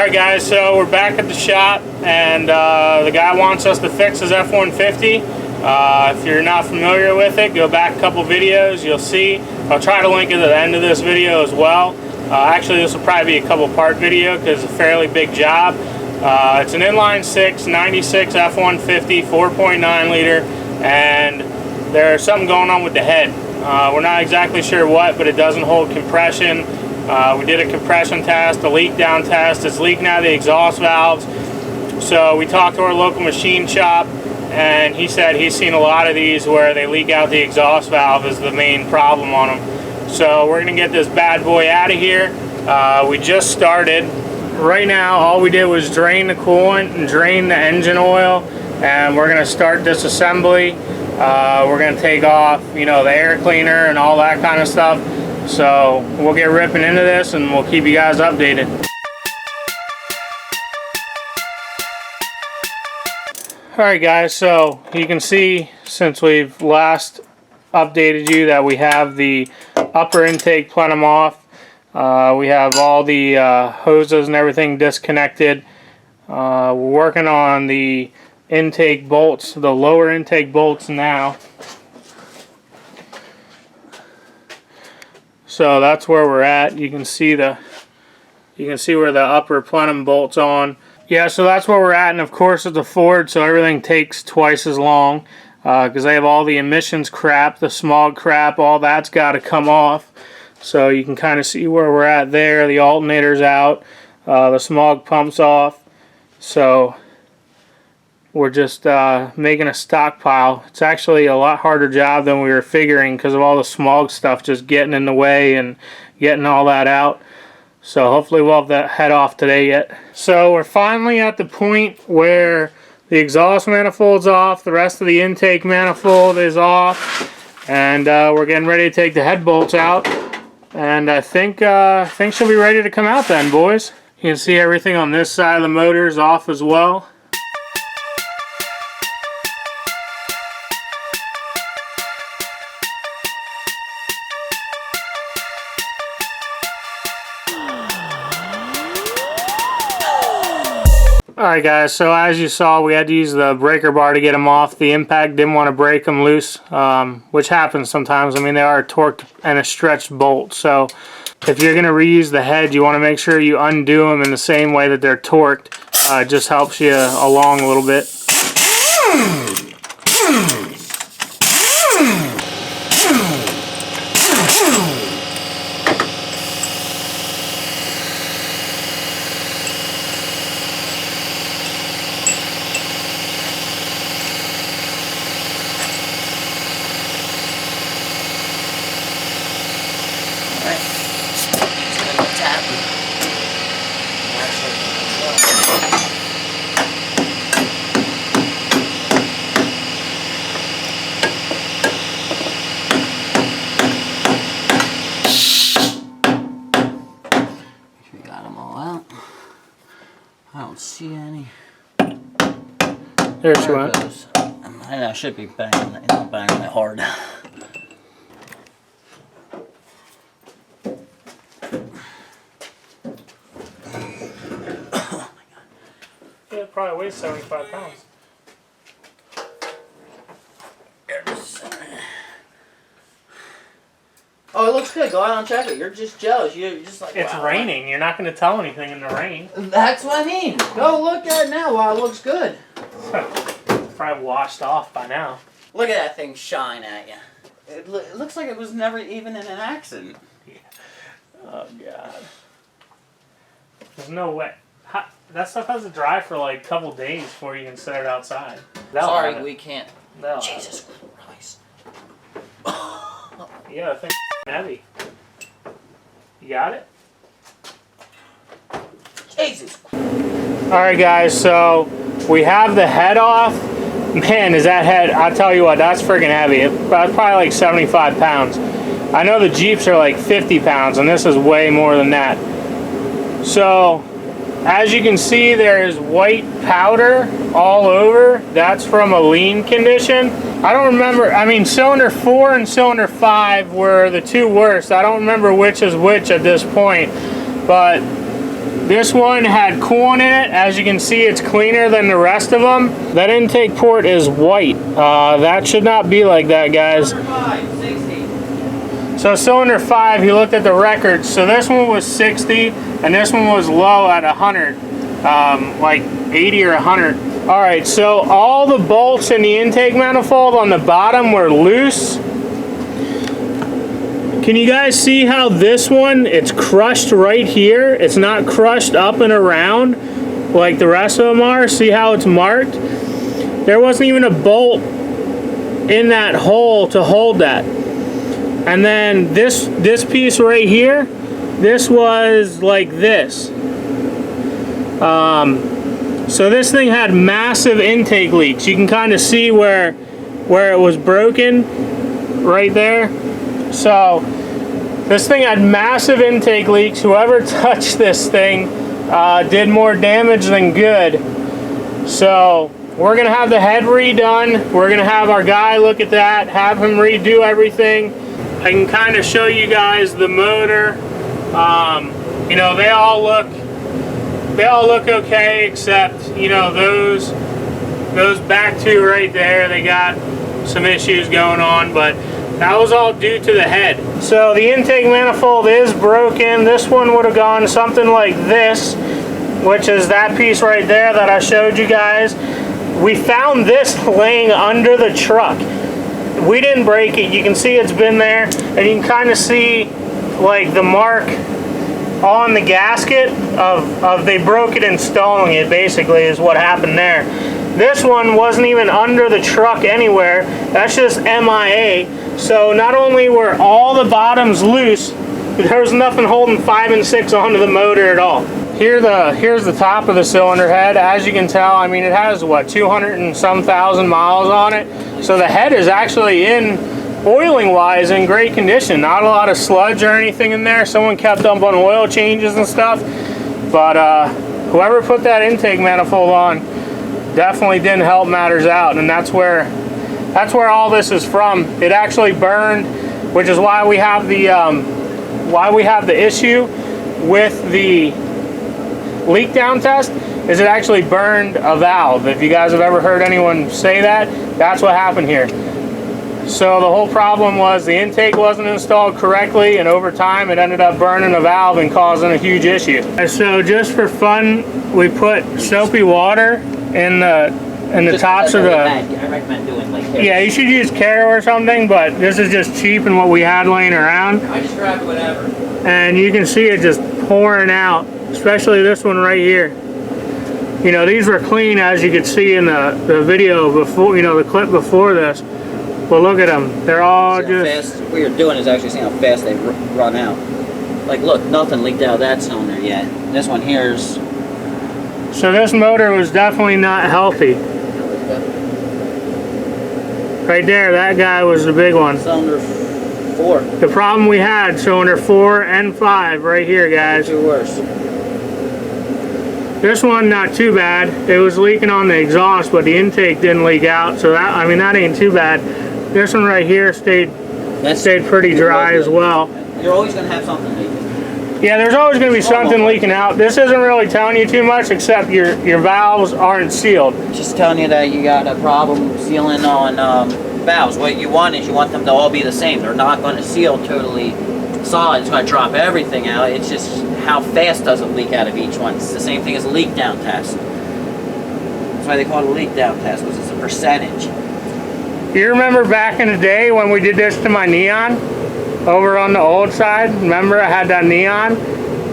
Alright guys, so we're back at the shop, and the guy wants us to fix his F-150. If you're not familiar with it, go back a couple videos, you'll see. I'll try to link it at the end of this video as well. Actually, this will probably be a couple part video because it's a fairly big job. It's an inline 6 96 F-150 4.9 liter, and there's something going on with the head. We're not exactly sure what, but it doesn't hold compression. We did a compression test, a leak down test. It's leaking out of the exhaust valves. So we talked to our local machine shop, and he said he's seen a lot of these where they leak out the exhaust valve is the main problem on them. So we're going to get this bad boy out of here. We just started. Right now all we did was drain the coolant and drain the engine oil, and we're going to start disassembly. We're going to take off, you know, the air cleaner and all that kind of stuff. So we'll get ripping into this and we'll keep you guys updated. Alright guys, so you can see since we've last updated you that we have the upper intake plenum off. We have all the hoses and everything disconnected. We're working on the intake bolts, the lower intake bolts now. So that's where we're at. You can see where the upper plenum bolt's on. Yeah, so that's where we're at, and of course it's a Ford, so everything takes twice as long because they have all the emissions crap, the smog crap, all that's got to come off. So you can kind of see where we're at there. The alternator's out, the smog pump's off. So we're just making a stockpile. It's actually a lot harder job than we were figuring because of all the smog stuff just getting in the way and getting all that out. So hopefully we'll have that head off today yet. So we're finally at the point where the exhaust manifold's off, the rest of the intake manifold is off, and we're getting ready to take the head bolts out. And I think she'll be ready to come out then, boys. You can see everything on this side of the motor is off as well. Alright guys, so as you saw, we had to use the breaker bar to get them off. The impact didn't want to break them loose, which happens sometimes. I mean, they are torqued and a stretched bolt, so if you're going to reuse the head, you want to make sure you undo them in the same way that they're torqued. It just helps you along a little bit. I don't see any. There she went. Goes. I should be banging it, not banging it hard. Oh my God. Yeah, it probably weighs 75 pounds. Oh, it looks good. Go out and check it. You're just jealous. You're just like, it's wow, raining. You're not going to tell anything in the rain. That's what I mean. Go look at it now while it looks good. Probably washed off by now. Look at that thing shine at you. It looks like it was never even in an accident. Yeah. Oh, God. There's no way. That stuff has to dry for like a couple days before you can set it outside. Sorry, we can't. Jesus Christ. Yeah, that thing's heavy. You got it? Jesus. Alright guys, so we have the head off. Man, is that head, I'll tell you what, that's freaking heavy. That's probably like 75 pounds. I know the Jeeps are like 50 pounds, and this is way more than that. So, as you can see, there is white powder all over. That's from a lean condition. I don't remember, I mean, cylinder 4 and cylinder 5 were the two worst. I don't remember which is which at this point, but This one had coolant in it. As you can see, it's cleaner than the rest of them. That intake port is white. That should not be like that, guys. Cylinder 5, 60. So cylinder 5, he looked at the records. So this one was 60, and this one was low at 100, like 80 or 100. All right, so all the bolts in the intake manifold on the bottom were loose. Can you guys see how this one, it's crushed right here? It's not crushed up and around like the rest of them are. See how it's marked? There wasn't even a bolt in that hole to hold that. And then this piece right here, this was like this. So this thing had massive intake leaks. You can kind of see where it was broken right there. So this thing had massive intake leaks. Whoever touched this thing did more damage than good. So we're gonna have the head redone. We're gonna have our guy look at that, have him redo everything. I can kind of show you guys the motor. You know, they all look okay, except, you know, those back two right there, they got some issues going on, but that was all due to the head. So the intake manifold is broken. This one would have gone something like this, which is that piece right there that I showed you guys. We found this laying under the truck. We didn't break it. You can see it's been there, and you can kind of see like the mark on the gasket of they broke it installing it, basically, is what happened there. This one wasn't even under the truck anywhere. That's just MIA. So not only were all the bottoms loose, there was nothing holding 5 and 6 onto the motor at all. Here's the top of the cylinder head. As you can tell, I mean, it has what, 200 and some thousand miles on it. So the head is actually oiling wise in great condition. Not a lot of sludge or anything in there. Someone kept up on oil changes and stuff, but whoever put that intake manifold on definitely didn't help matters out, and that's where all this is from. It actually burned, which is why we have the issue with the leak down test, is it actually burned a valve. If you guys have ever heard anyone say that, that's what happened here. So the whole problem was the intake wasn't installed correctly, and over time it ended up burning a valve and causing a huge issue. And so just for fun, we put soapy water in the tops of the... I recommend doing like this. Yeah, you should use Caro or something, but this is just cheap and what we had laying around. I just grabbed whatever. And you can see it just pouring out, especially this one right here. You know, these were clean, as you could see in the video before, you know, the clip before this. But look at them. They're all just... Fast, what you're doing is actually seeing how fast they run out. Like, look, nothing leaked out of that cylinder yet. This one here is... So this motor was definitely not healthy. Right there, that guy was the big one. Cylinder 4. The problem we had, cylinder 4 and 5 right here, guys. Two worse. This one, not too bad. It was leaking on the exhaust, but the intake didn't leak out. So that, I mean, that ain't too bad. This one right here stayed pretty dry as well. You're always going to have something leaking. Yeah, there's always going to be something leaking out. This isn't really telling you too much, except your valves aren't sealed. Just telling you that you got a problem sealing on valves. What you want is you want them to all be the same. They're not going to seal totally solid. It's going to drop everything out. It's just how fast does it leak out of each one. It's the same thing as a leak down test. That's why they call it a leak down test, because it's a percentage. You remember back in the day when we did this to my Neon over on the old side? Remember I had that Neon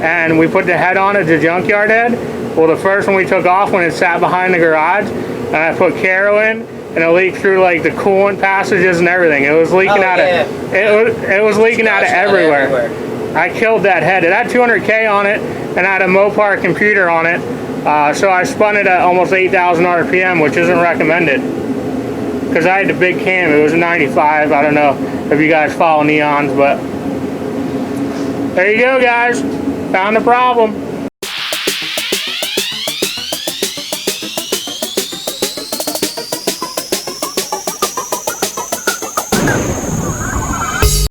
and we put the head on it, the junkyard head? Well, the first one we took off when it sat behind the garage, and I put Caro in, and it leaked through like the coolant passages and everything. It was leaking out of it was leaking out of everywhere. I killed that head. It had 200K on it and I had a Mopar computer on it, so I spun it at almost 8,000 RPM, which isn't recommended. Because I had the big cam, it was a 95. I don't know if you guys follow Neons, but there you go, guys. Found the problem.